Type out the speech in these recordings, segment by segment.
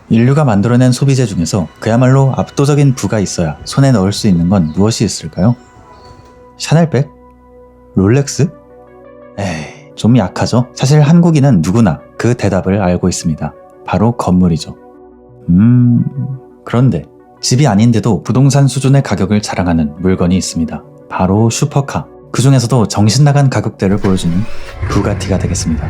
인류가 만들어낸 소비재 중에서 그야말로 압도적인 부가 있어야 손에 넣을 수 있는 건 무엇이 있을까요? 샤넬백? 롤렉스? 에이, 좀 약하죠? 사실 한국인은 누구나 그 대답을 알고 있습니다. 바로 건물이죠. 그런데 집이 아닌데도 부동산 수준의 가격을 자랑하는 물건이 있습니다. 바로 슈퍼카. 그 중에서도 정신나간 가격대를 보여주는 부가티가 되겠습니다.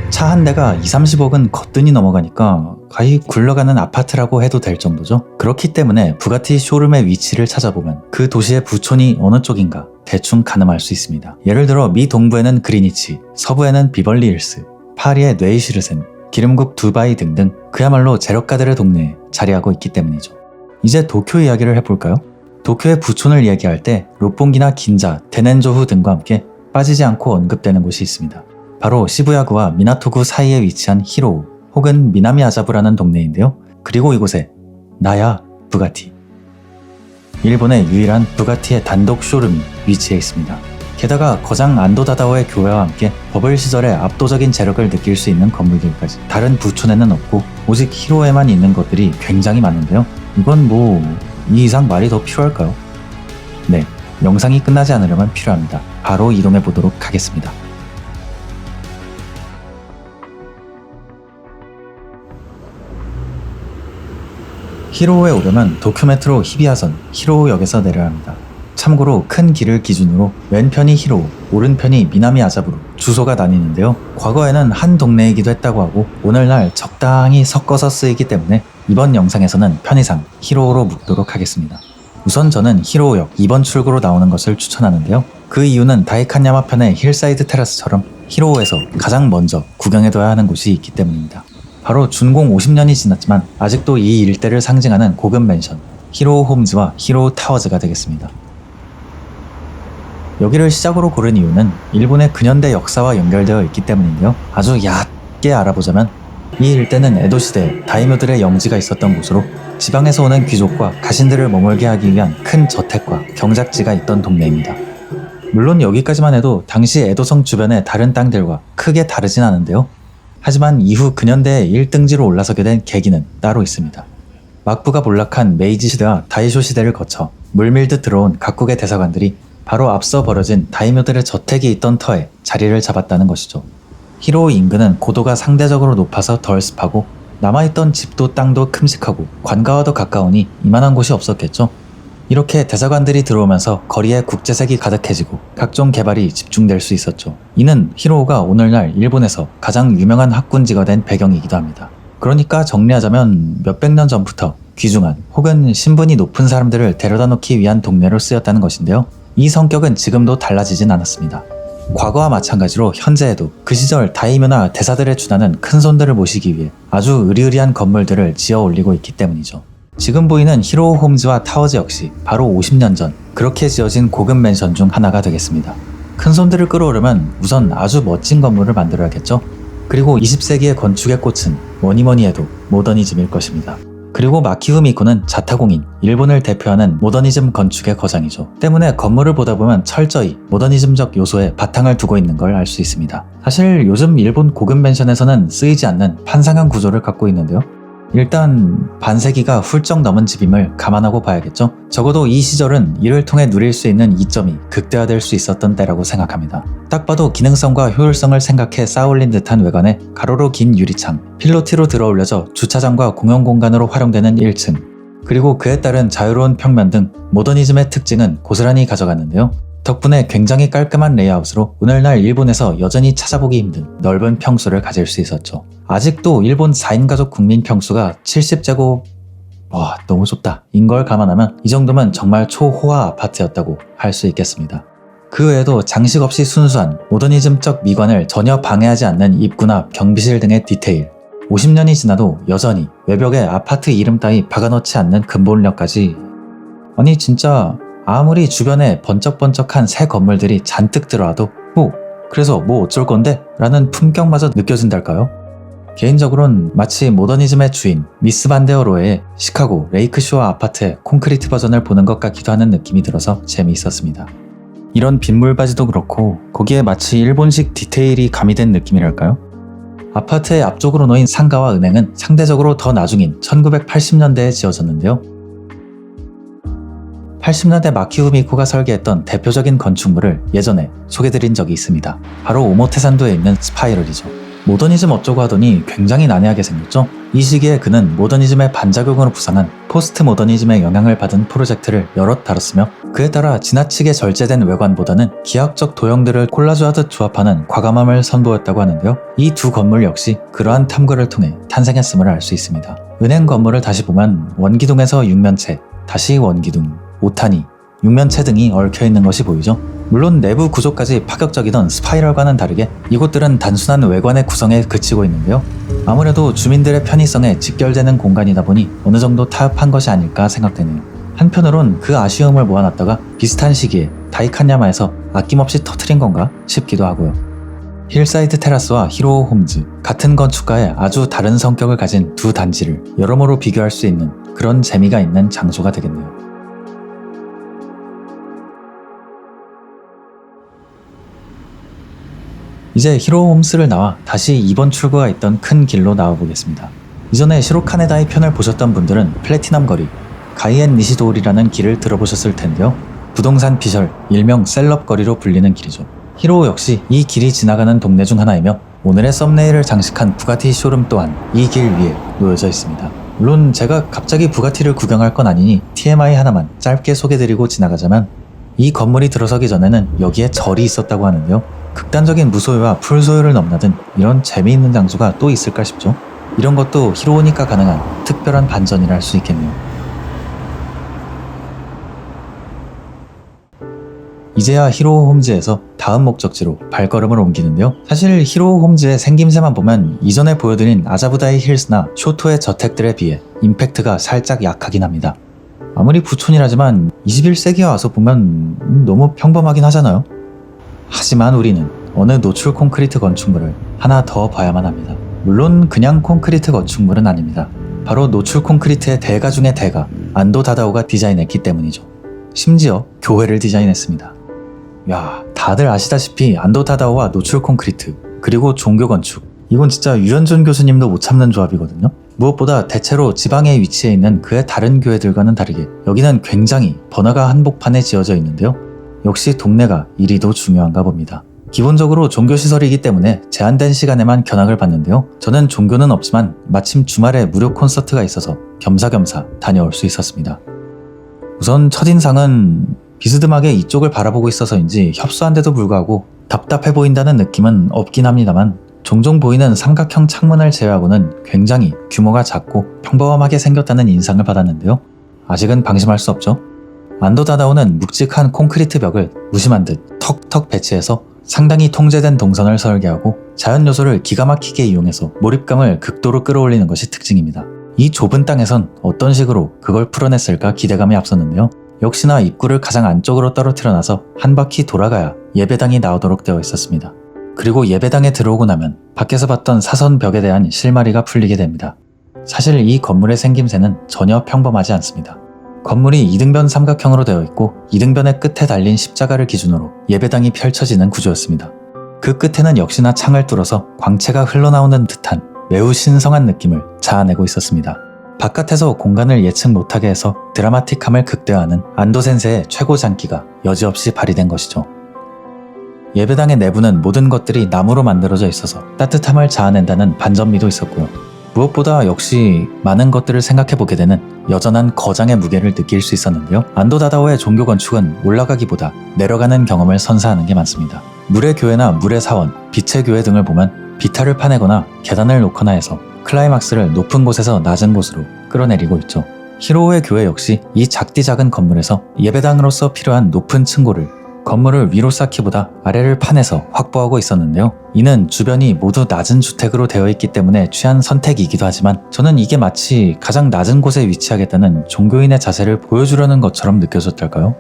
차 한 대가 2~30억은 거뜬히 넘어가니까 거의 굴러가는 아파트라고 해도 될 정도죠. 그렇기 때문에 부가티 쇼룸의 위치를 찾아보면 그 도시의 부촌이 어느 쪽인가 대충 가늠할 수 있습니다. 예를 들어 미 동부에는 그리니치, 서부에는 비벌리 힐스, 파리의 뇌이시르센, 기름국 두바이 등등 그야말로 재력가들의 동네에 자리하고 있기 때문이죠. 이제 도쿄 이야기를 해볼까요? 도쿄의 부촌을 이야기할 때 롯본기나 긴자, 데넨조후 등과 함께 빠지지 않고 언급되는 곳이 있습니다. 바로 시부야구와 미나토구 사이에 위치한 히로우 혹은 미나미 아자부라는 동네인데요. 그리고 이곳에 나야 부가티, 일본의 유일한 부가티의 단독 쇼룸이 위치해 있습니다. 게다가 거장 안도 다다오의 교회와 함께 버블 시절의 압도적인 재력을 느낄 수 있는 건물들까지 다른 부촌에는 없고 오직 히로에만 있는 것들이 굉장히 많은데요. 이건 이 이상 말이 더 필요할까요? 네, 영상이 끝나지 않으려면 필요합니다. 바로 이동해 보도록 하겠습니다. 히로우에 오려면 도쿄메트로 히비야선 히로우역에서 내려야 합니다. 참고로 큰 길을 기준으로 왼편이 히로우, 오른편이 미나미 아자부로 주소가 나뉘는데요. 과거에는 한 동네이기도 했다고 하고 오늘날 적당히 섞어서 쓰이기 때문에 이번 영상에서는 편의상 히로우로 묵도록 하겠습니다. 우선 저는 히로우역 2번 출구로 나오는 것을 추천하는데요. 그 이유는 다이칸야마 편의 힐사이드 테라스처럼 히로우에서 가장 먼저 구경해둬야 하는 곳이 있기 때문입니다. 바로 준공 50년이 지났지만 아직도 이 일대를 상징하는 고급 맨션 히로우 홈즈와 히로우 타워즈가 되겠습니다. 여기를 시작으로 고른 이유는 일본의 근현대 역사와 연결되어 있기 때문인데요. 아주 얕게 알아보자면 이 일대는 에도 시대에 다이묘들의 영지가 있었던 곳으로 지방에서 오는 귀족과 가신들을 머물게 하기 위한 큰 저택과 경작지가 있던 동네입니다. 물론 여기까지만 해도 당시 에도성 주변의 다른 땅들과 크게 다르진 않은데요. 하지만 이후 근현대의 1등지로 올라서게 된 계기는 따로 있습니다. 막부가 몰락한 메이지 시대와 다이쇼 시대를 거쳐 물밀듯 들어온 각국의 대사관들이 바로 앞서 벌어진 다이묘들의 저택이 있던 터에 자리를 잡았다는 것이죠. 히로우 인근은 고도가 상대적으로 높아서 덜 습하고 남아있던 집도 땅도 큼직하고 관가와도 가까우니 이만한 곳이 없었겠죠. 이렇게 대사관들이 들어오면서 거리에 국제색이 가득해지고 각종 개발이 집중될 수 있었죠. 이는 히로우가 오늘날 일본에서 가장 유명한 학군지가 된 배경이기도 합니다. 그러니까 정리하자면 몇백 년 전부터 귀중한 혹은 신분이 높은 사람들을 데려다 놓기 위한 동네로 쓰였다는 것인데요. 이 성격은 지금도 달라지진 않았습니다. 과거와 마찬가지로 현재에도 그 시절 다이묘나 대사들의 준하는 큰손들을 모시기 위해 아주 으리으리한 건물들을 지어 올리고 있기 때문이죠. 지금 보이는 히로우 홈즈와 타워즈 역시 바로 50년 전 그렇게 지어진 고급 맨션 중 하나가 되겠습니다. 큰손들을 끌어오려면 우선 아주 멋진 건물을 만들어야겠죠. 그리고 20세기의 건축의 꽃은 뭐니뭐니 해도 모더니즘일 것입니다. 그리고 마키후 미코는 자타공인, 일본을 대표하는 모더니즘 건축의 거장이죠. 때문에 건물을 보다 보면 철저히 모더니즘적 요소에 바탕을 두고 있는 걸 알 수 있습니다. 사실 요즘 일본 고급 맨션에서는 쓰이지 않는 판상형 구조를 갖고 있는데요. 일단 반세기가 훌쩍 넘은 집임을 감안하고 봐야겠죠. 적어도 이 시절은 이를 통해 누릴 수 있는 이점이 극대화될 수 있었던 때라고 생각합니다. 딱 봐도 기능성과 효율성을 생각해 쌓아올린 듯한 외관에 가로로 긴 유리창, 필로티로 들어올려져 주차장과 공용공간으로 활용되는 1층, 그리고 그에 따른 자유로운 평면 등 모더니즘의 특징은 고스란히 가져갔는데요. 덕분에 굉장히 깔끔한 레이아웃으로 오늘날 일본에서 여전히 찾아보기 힘든 넓은 평수를 가질 수 있었죠. 아직도 일본 4인 가족 국민 평수가 70제곱... 너무 좁다 인걸 감안하면 이 정도면 정말 초호화 아파트였다고 할 수 있겠습니다. 그 외에도 장식 없이 순수한 모더니즘적 미관을 전혀 방해하지 않는 입구나 경비실 등의 디테일, 50년이 지나도 여전히 외벽에 아파트 이름 따위 박아놓지 않는 근본력까지, 아니 진짜 아무리 주변에 번쩍번쩍한 새 건물들이 잔뜩 들어와도 그래서 뭐 어쩔 건데? 라는 품격마저 느껴진달까요? 개인적으로는 마치 모더니즘의 주인 미스 반데어로의 시카고 레이크쇼어 아파트의 콘크리트 버전을 보는 것 같기도 하는 느낌이 들어서 재미있었습니다. 이런 빗물바지도 그렇고 거기에 마치 일본식 디테일이 가미된 느낌이랄까요? 아파트의 앞쪽으로 놓인 상가와 은행은 상대적으로 더 나중인 1980년대에 지어졌는데요. 80년대 마키우 미코가 설계했던 대표적인 건축물을 예전에 소개드린 적이 있습니다. 바로 오모테산도에 있는 스파이럴이죠. 모더니즘 어쩌고 하더니 굉장히 난해하게 생겼죠. 이 시기에 그는 모더니즘의 반작용으로 부상한 포스트 모더니즘의 영향을 받은 프로젝트를 여럿 다뤘으며 그에 따라 지나치게 절제된 외관보다는 기하학적 도형들을 콜라주하듯 조합하는 과감함을 선보였다고 하는데요. 이 두 건물 역시 그러한 탐구를 통해 탄생했음을 알 수 있습니다. 은행 건물을 다시 보면 원기둥에서 육면체, 다시 원기둥, 오타니, 육면체 등이 얽혀있는 것이 보이죠. 물론 내부 구조까지 파격적이던 스파이럴과는 다르게 이곳들은 단순한 외관의 구성에 그치고 있는데요. 아무래도 주민들의 편의성에 직결되는 공간이다 보니 어느 정도 타협한 것이 아닐까 생각되네요. 한편으론 그 아쉬움을 모아놨다가 비슷한 시기에 다이칸야마에서 아낌없이 터트린 건가 싶기도 하고요. 힐사이드 테라스와 히로오 홈즈, 같은 건축가의 아주 다른 성격을 가진 두 단지를 여러모로 비교할 수 있는 그런 재미가 있는 장소가 되겠네요. 이제 히로오 홈스를 나와 다시 2번 출구가 있던 큰 길로 나와보겠습니다. 이전에 시로카네다이 편을 보셨던 분들은 플래티넘 거리, 가이엔 니시도울이라는 길을 들어보셨을 텐데요. 부동산 비셜, 일명 셀럽 거리로 불리는 길이죠. 히로오 역시 이 길이 지나가는 동네 중 하나이며 오늘의 썸네일을 장식한 부가티 쇼룸 또한 이 길 위에 놓여져 있습니다. 물론 제가 갑자기 부가티를 구경할 건 아니니 TMI 하나만 짧게 소개드리고 지나가자면 이 건물이 들어서기 전에는 여기에 절이 있었다고 하는데요. 극단적인 무소유와 풀소유를 넘나든 이런 재미있는 장소가 또 있을까 싶죠. 이런 것도 히로오니까 가능한 특별한 반전이라 할 수 있겠네요. 이제야 히로오 홈즈에서 다음 목적지로 발걸음을 옮기는데요. 사실 히로오 홈즈의 생김새만 보면 이전에 보여드린 아자부다이 힐스나 쇼토의 저택들에 비해 임팩트가 살짝 약하긴 합니다. 아무리 부촌이라지만 21세기에 와서 보면 너무 평범하긴 하잖아요. 하지만 우리는 어느 노출 콘크리트 건축물을 하나 더 봐야만 합니다. 물론 그냥 콘크리트 건축물은 아닙니다. 바로 노출 콘크리트의 대가 중의 대가, 안도 다다오가 디자인했기 때문이죠. 심지어 교회를 디자인했습니다. 야, 다들 아시다시피 안도 다다오와 노출 콘크리트, 그리고 종교 건축, 이건 진짜 유현준 교수님도 못 참는 조합이거든요. 무엇보다 대체로 지방에 위치해 있는 그의 다른 교회들과는 다르게 여기는 굉장히 번화가 한복판에 지어져 있는데요. 역시 동네가 이리도 중요한가 봅니다. 기본적으로 종교시설이기 때문에 제한된 시간에만 견학을 받는데요. 저는 종교는 없지만 마침 주말에 무료 콘서트가 있어서 겸사겸사 다녀올 수 있었습니다. 우선 첫인상은 비스듬하게 이쪽을 바라보고 있어서인지 협소한데도 불구하고 답답해 보인다는 느낌은 없긴 합니다만 종종 보이는 삼각형 창문을 제외하고는 굉장히 규모가 작고 평범하게 생겼다는 인상을 받았는데요. 아직은 방심할 수 없죠. 안도 다다오는 묵직한 콘크리트 벽을 무심한 듯 턱턱 배치해서 상당히 통제된 동선을 설계하고 자연 요소를 기가 막히게 이용해서 몰입감을 극도로 끌어올리는 것이 특징입니다. 이 좁은 땅에선 어떤 식으로 그걸 풀어냈을까 기대감이 앞섰는데요. 역시나 입구를 가장 안쪽으로 떨어뜨려 놔서 한 바퀴 돌아가야 예배당이 나오도록 되어 있었습니다. 그리고 예배당에 들어오고 나면 밖에서 봤던 사선 벽에 대한 실마리가 풀리게 됩니다. 사실 이 건물의 생김새는 전혀 평범하지 않습니다. 건물이 이등변 삼각형으로 되어 있고 이등변의 끝에 달린 십자가를 기준으로 예배당이 펼쳐지는 구조였습니다. 그 끝에는 역시나 창을 뚫어서 광채가 흘러나오는 듯한 매우 신성한 느낌을 자아내고 있었습니다. 바깥에서 공간을 예측 못하게 해서 드라마틱함을 극대화하는 안도 센세의 최고 장기가 여지없이 발휘된 것이죠. 예배당의 내부는 모든 것들이 나무로 만들어져 있어서 따뜻함을 자아낸다는 반전미도 있었고요. 무엇보다 역시 많은 것들을 생각해보게 되는 여전한 거장의 무게를 느낄 수 있었는데요. 안도 다다오의 종교 건축은 올라가기보다 내려가는 경험을 선사하는 게 많습니다. 물의 교회나 물의 사원, 빛의 교회 등을 보면 비탈을 파내거나 계단을 놓거나 해서 클라이막스를 높은 곳에서 낮은 곳으로 끌어내리고 있죠. 히로오의 교회 역시 이 작디 작은 건물에서 예배당으로서 필요한 높은 층고를 건물을 위로 쌓기보다 아래를 파내서 확보하고 있었는데요. 이는 주변이 모두 낮은 주택으로 되어 있기 때문에 취한 선택이기도 하지만 저는 이게 마치 가장 낮은 곳에 위치하겠다는 종교인의 자세를 보여주려는 것처럼 느껴졌달까요?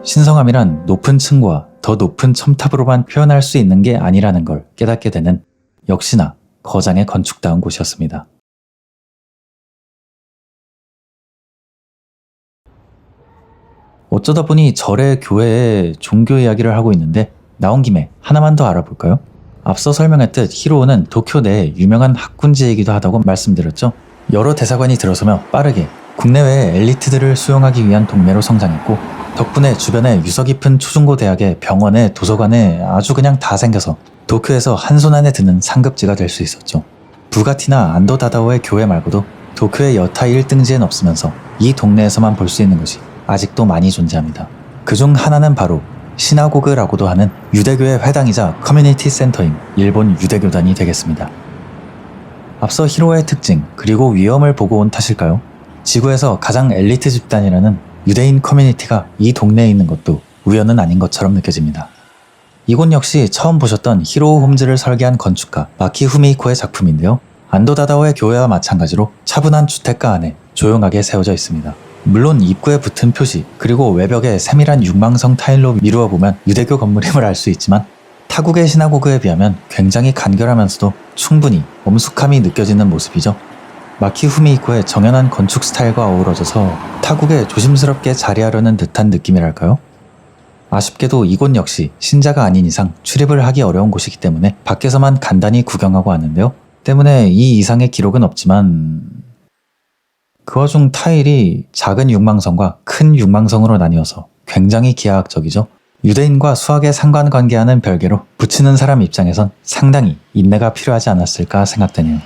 신성함이란 높은 층과 더 높은 첨탑으로만 표현할 수 있는 게 아니라는 걸 깨닫게 되는 역시나 거장의 건축다운 곳이었습니다. 어쩌다 보니 절의 교회에 종교 이야기를 하고 있는데 나온 김에 하나만 더 알아볼까요? 앞서 설명했듯 히로우는 도쿄 내의 유명한 학군지이기도 하다고 말씀드렸죠. 여러 대사관이 들어서며 빠르게 국내외의 엘리트들을 수용하기 위한 동네로 성장했고, 덕분에 주변에 유서 깊은 초중고 대학에 병원에 도서관에 아주 그냥 다 생겨서 도쿄에서 한손 안에 드는 상급지가 될 수 있었죠. 부가티나 안도 다다오의 교회 말고도 도쿄의 여타 1등지엔 없으면서 이 동네에서만 볼 수 있는 것이 아직도 많이 존재합니다. 그중 하나는 바로 시나고그라고도 하는 유대교의 회당이자 커뮤니티 센터인 일본 유대교단이 되겠습니다. 앞서 히로의 특징 그리고 위험을 보고 온 탓일까요? 지구에서 가장 엘리트 집단이라는 유대인 커뮤니티가 이 동네에 있는 것도 우연은 아닌 것처럼 느껴집니다. 이곳 역시 처음 보셨던 히로우 홈즈를 설계한 건축가 마키 후미히코의 작품인데요. 안도 다다오의 교회와 마찬가지로 차분한 주택가 안에 조용하게 세워져 있습니다. 물론 입구에 붙은 표시 그리고 외벽에 세밀한 육망성 타일로 미루어 보면 유대교 건물임을 알 수 있지만, 타국의 시나고그에 비하면 굉장히 간결하면서도 충분히 엄숙함이 느껴지는 모습이죠. 마키 후미히코의 정연한 건축 스타일과 어우러져서 타국에 조심스럽게 자리하려는 듯한 느낌이랄까요? 아쉽게도 이곳 역시 신자가 아닌 이상 출입을 하기 어려운 곳이기 때문에 밖에서만 간단히 구경하고 왔는데요. 때문에 이 이상의 기록은 없지만 그 와중 타일이 작은 육망성과 큰 육망성으로 나뉘어서 굉장히 기하학적이죠. 유대인과 수학에 상관관계하는 별개로 붙이는 사람 입장에선 상당히 인내가 필요하지 않았을까 생각되네요.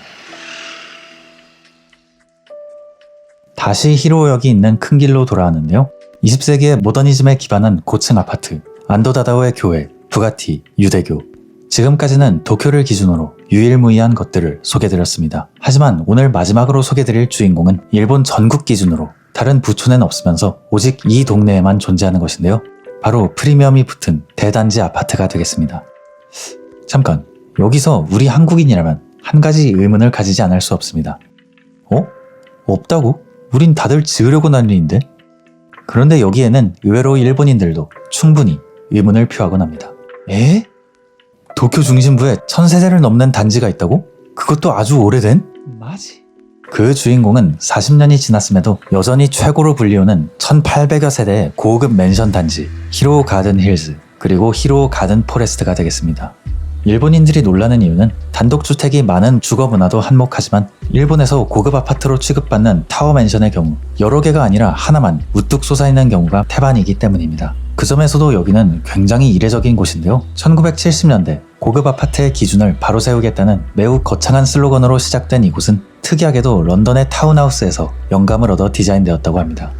다시 히로역이 있는 큰 길로 돌아왔는데요. 20세기의 모더니즘에 기반한 고층 아파트, 안도 다다오의 교회, 부가티, 유대교. 지금까지는 도쿄를 기준으로 유일무이한 것들을 소개드렸습니다. 하지만 오늘 마지막으로 소개드릴 주인공은 일본 전국 기준으로 다른 부촌엔 없으면서 오직 이 동네에만 존재하는 것인데요. 바로 프리미엄이 붙은 대단지 아파트가 되겠습니다. 잠깐, 여기서 우리 한국인이라면 한 가지 의문을 가지지 않을 수 없습니다. 없다고? 우린 다들 지으려고 난리인데? 그런데 여기에는 의외로 일본인들도 충분히 의문을 표하곤 합니다. 도쿄 중심부에 1000세대를 넘는 단지가 있다고? 그것도 아주 오래된? 맞지. 그 주인공은 40년이 지났음에도 여전히 최고로 불리우는 1800여 세대의 고급 맨션 단지 히로우 가든 힐즈, 그리고 히로우 가든 포레스트가 되겠습니다. 일본인들이 놀라는 이유는 단독주택이 많은 주거 문화도 한몫하지만 일본에서 고급 아파트로 취급받는 타워 맨션의 경우 여러 개가 아니라 하나만 우뚝 솟아있는 경우가 태반이기 때문입니다. 그 점에서도 여기는 굉장히 이례적인 곳인데요. 1970년대 고급 아파트의 기준을 바로 세우겠다는 매우 거창한 슬로건으로 시작된 이곳은 특이하게도 런던의 타운하우스에서 영감을 얻어 디자인되었다고 합니다.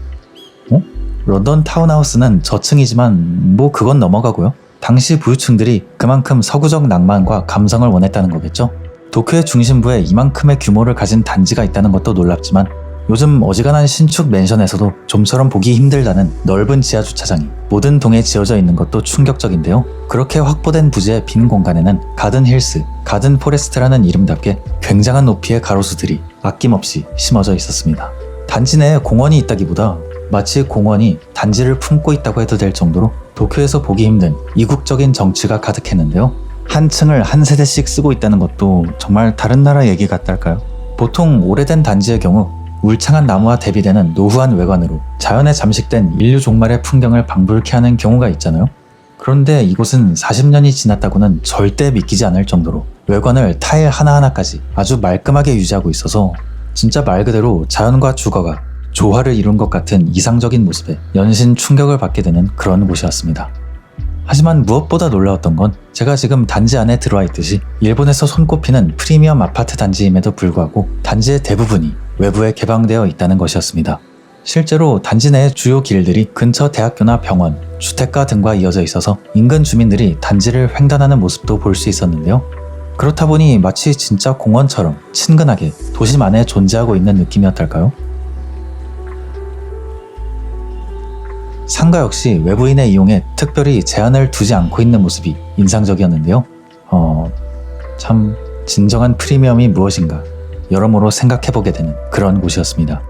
런던 타운하우스는 저층이지만 뭐 그건 넘어가고요. 당시 부유층들이 그만큼 서구적 낭만과 감성을 원했다는 거겠죠. 도쿄의 중심부에 이만큼의 규모를 가진 단지가 있다는 것도 놀랍지만 요즘 어지간한 신축 맨션에서도 좀처럼 보기 힘들다는 넓은 지하 주차장이 모든 동에 지어져 있는 것도 충격적인데요. 그렇게 확보된 부지의 빈 공간에는 가든 힐스, 가든 포레스트라는 이름답게 굉장한 높이의 가로수들이 아낌없이 심어져 있었습니다. 단지 내에 공원이 있다기보다 마치 공원이 단지를 품고 있다고 해도 될 정도로 도쿄에서 보기 힘든 이국적인 정취가 가득했는데요. 한 층을 한 세대씩 쓰고 있다는 것도 정말 다른 나라 얘기 같달까요? 보통 오래된 단지의 경우 울창한 나무와 대비되는 노후한 외관으로 자연에 잠식된 인류 종말의 풍경을 방불케 하는 경우가 있잖아요. 그런데 이곳은 40년이 지났다고는 절대 믿기지 않을 정도로 외관을 타일 하나하나까지 아주 말끔하게 유지하고 있어서 진짜 말 그대로 자연과 주거가 조화를 이룬 것 같은 이상적인 모습에 연신 충격을 받게 되는 그런 곳이었습니다. 하지만 무엇보다 놀라웠던 건 제가 지금 단지 안에 들어와 있듯이 일본에서 손꼽히는 프리미엄 아파트 단지임에도 불구하고 단지의 대부분이 외부에 개방되어 있다는 것이었습니다. 실제로 단지 내의 주요 길들이 근처 대학교나 병원, 주택가 등과 이어져 있어서 인근 주민들이 단지를 횡단하는 모습도 볼 수 있었는데요. 그렇다 보니 마치 진짜 공원처럼 친근하게 도심 안에 존재하고 있는 느낌이었달까요? 상가 역시 외부인의 이용에 특별히 제한을 두지 않고 있는 모습이 인상적이었는데요. 참 진정한 프리미엄이 무엇인가 여러모로 생각해보게 되는 그런 곳이었습니다.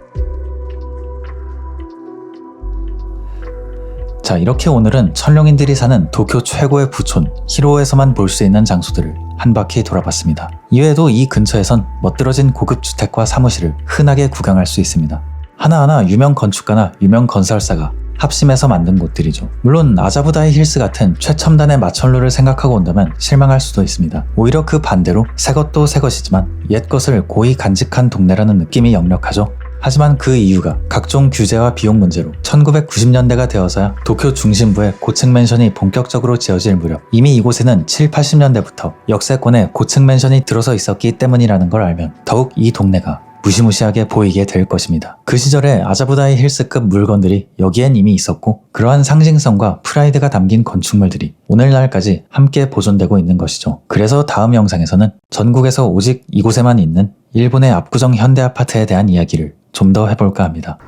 자, 이렇게 오늘은 천룡인들이 사는 도쿄 최고의 부촌 히로에서만 볼 수 있는 장소들을 한 바퀴 돌아봤습니다. 이외에도 이 근처에선 멋들어진 고급 주택과 사무실을 흔하게 구경할 수 있습니다. 하나하나 유명 건축가나 유명 건설사가 합심해서 만든 곳들이죠. 물론 아자부다이 힐스 같은 최첨단의 마천루를 생각하고 온다면 실망할 수도 있습니다. 오히려 그 반대로 새 것도 새 것이지만 옛 것을 고이 간직한 동네라는 느낌이 역력하죠. 하지만 그 이유가 각종 규제와 비용 문제로 1990년대가 되어서야 도쿄 중심부에 고층 맨션이 본격적으로 지어질 무렵 이미 이곳에는 7, 80년대부터 역세권에 고층 맨션이 들어서 있었기 때문이라는 걸 알면 더욱 이 동네가 무시무시하게 보이게 될 것입니다. 그 시절에 아자부다이 힐스급 물건들이 여기엔 이미 있었고 그러한 상징성과 프라이드가 담긴 건축물들이 오늘날까지 함께 보존되고 있는 것이죠. 그래서 다음 영상에서는 전국에서 오직 이곳에만 있는 일본의 압구정 현대아파트에 대한 이야기를 좀 더 해볼까 합니다.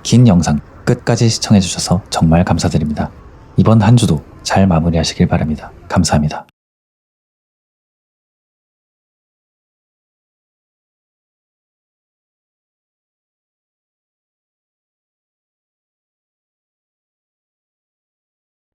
긴 영상 끝까지 시청해주셔서 정말 감사드립니다. 이번 한 주도 잘 마무리하시길 바랍니다. 감사합니다.